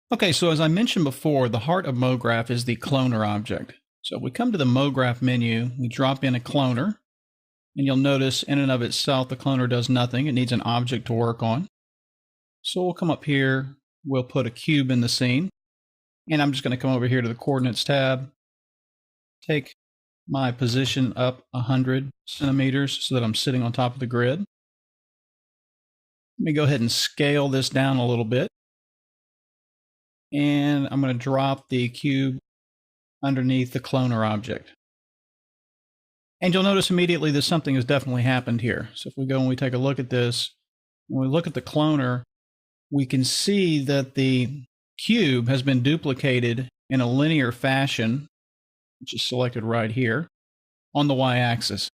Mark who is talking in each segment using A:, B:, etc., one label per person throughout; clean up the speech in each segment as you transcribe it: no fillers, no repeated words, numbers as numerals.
A: Okay, so as I mentioned before, the heart of MoGraph is the cloner object. So if we come to the MoGraph menu, we drop in a cloner, and you'll notice in and of itself, the cloner does nothing. It needs an object to work on. So we'll come up here, we'll put a cube in the scene, and I'm just going to come over here to the coordinates tab, take my position up 100 centimeters so that I'm sitting on top of the grid. Let me go ahead and scale this down a little bit. And I'm going to drop the cube underneath the cloner object. And you'll notice immediately that something has definitely happened here. So if we go and we take a look at this, when we look at the cloner, we can see that the cube has been duplicated in a linear fashion, which is selected right here, on the y-axis.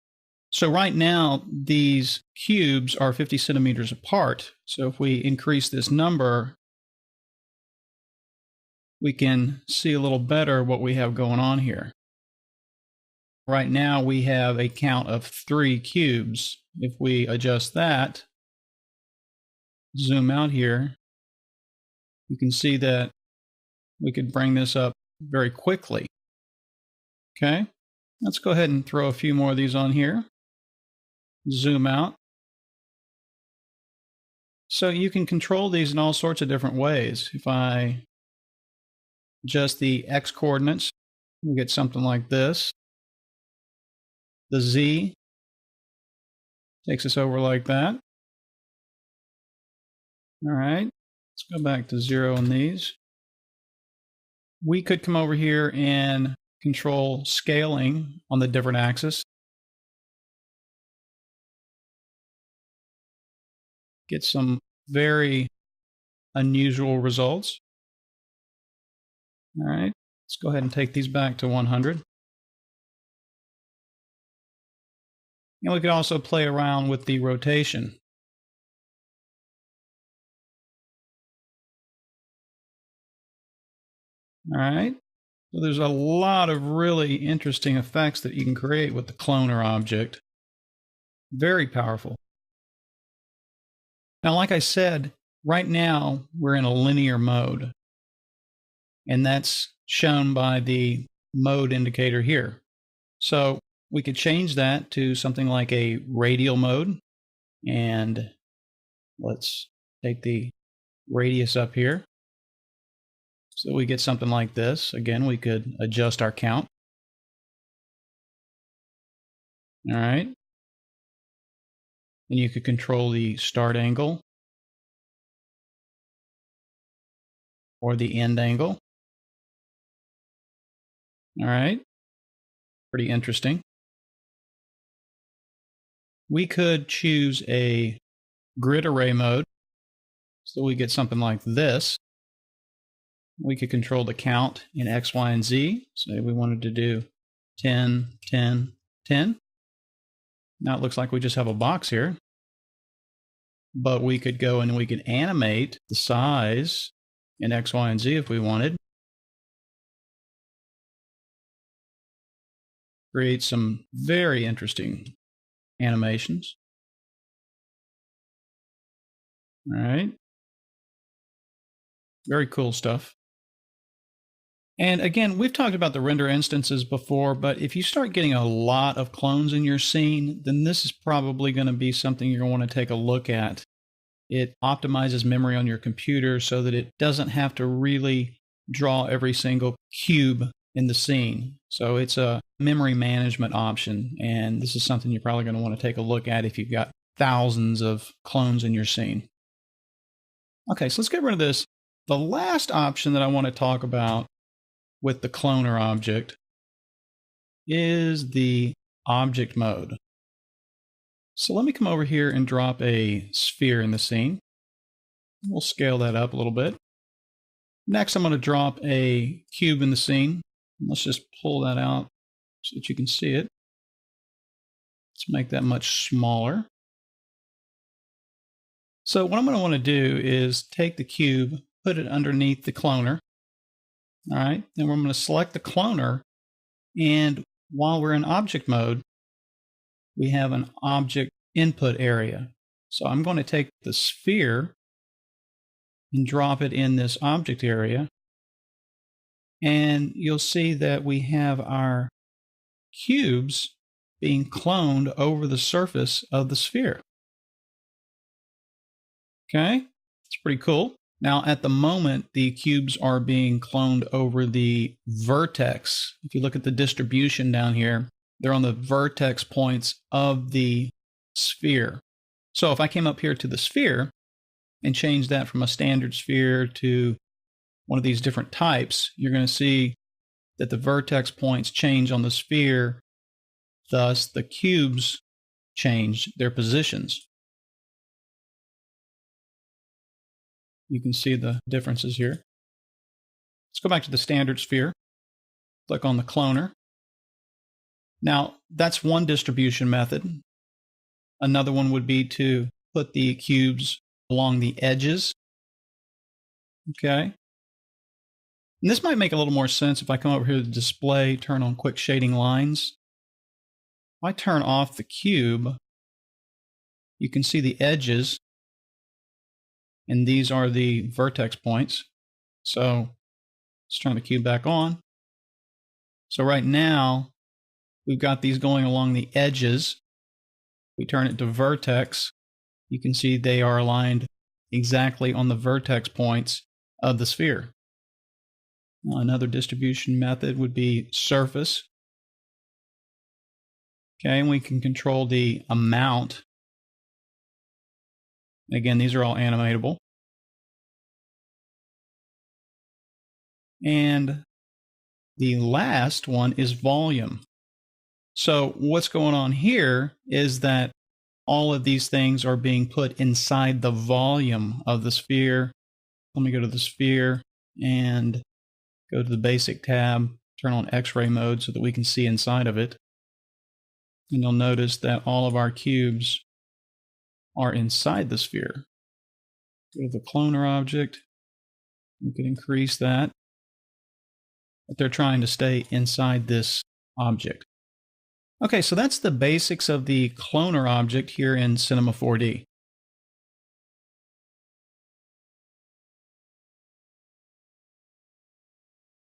A: So right now, these cubes are 50 centimeters apart. So if we increase this number, we can see a little better what we have going on here. Right now, we have a count of 3 cubes. If we adjust that, zoom out here, you can see that we could bring this up very quickly. Okay, let's go ahead and throw a few more of these on here. Zoom out. So you can control these in all sorts of different ways. If I adjust the X coordinates, we get something like this. The Z takes us over like that. All right, let's go back to 0 on these. We could come over here and control scaling on the different axes. Get some very unusual results. All right, let's go ahead and take these back to 100. And we could also play around with the rotation. All right, so there's a lot of really interesting effects that you can create with the cloner object. Very powerful. Now, like I said, right now we're in a linear mode, and that's shown by the mode indicator here. So we could change that to something like a radial mode, and let's take the radius up here. So we get something like this. Again, we could adjust our count. All right. And you could control the start angle or the end angle. All right. Pretty interesting. We could choose a grid array mode. So we get something like this. We could control the count in X, Y, and Z. So we wanted to do 10, 10, 10. Now it looks like we just have a box here. But we could go and we could animate the size in X, Y, and Z if we wanted. Create some very interesting animations. All right. Very cool stuff. And again, we've talked about the render instances before, but if you start getting a lot of clones in your scene, then this is probably going to be something you're going to want to take a look at. It optimizes memory on your computer so that it doesn't have to really draw every single cube in the scene. So it's a memory management option, and this is something you're probably going to want to take a look at if you've got thousands of clones in your scene. Okay, so let's get rid of this. The last option that I want to talk about with the cloner object is the object mode. So let me come over here and drop a sphere in the scene. We'll scale that up a little bit. Next, I'm going to drop a cube in the scene. Let's just pull that out so that you can see it. Let's make that much smaller. So what I'm going to want to do is take the cube, put it underneath the cloner. All right, then we're going to select the cloner, and while we're in object mode, we have an object input area. So I'm going to take the sphere and drop it in this object area. And you'll see that we have our cubes being cloned over the surface of the sphere. Okay, it's pretty cool. Now, at the moment, the cubes are being cloned over the vertex. If you look at the distribution down here, they're on the vertex points of the sphere. So if I came up here to the sphere and changed that from a standard sphere to one of these different types, you're going to see that the vertex points change on the sphere. Thus, the cubes change their positions. You can see the differences here. Let's go back to the standard sphere. Click on the cloner. Now, that's one distribution method. Another one would be to put the cubes along the edges. Okay. And this might make a little more sense if I come over here to display, turn on quick shading lines. If I turn off the cube, you can see the edges, and these are the vertex points. So let's turn the cube back on. So right now, we've got these going along the edges. We turn it to vertex. You can see they are aligned exactly on the vertex points of the sphere. Now, another distribution method would be surface. Okay, and we can control the amount. Again, these are all animatable. And the last one is volume. So what's going on here is that all of these things are being put inside the volume of the sphere. Let me go to the sphere and go to the basic tab, turn on X-ray mode so that we can see inside of it. And you'll notice that all of our cubes are inside the sphere. Go to the cloner object. We can increase that. But they're trying to stay inside this object. Okay, so that's the basics of the cloner object here in Cinema 4D.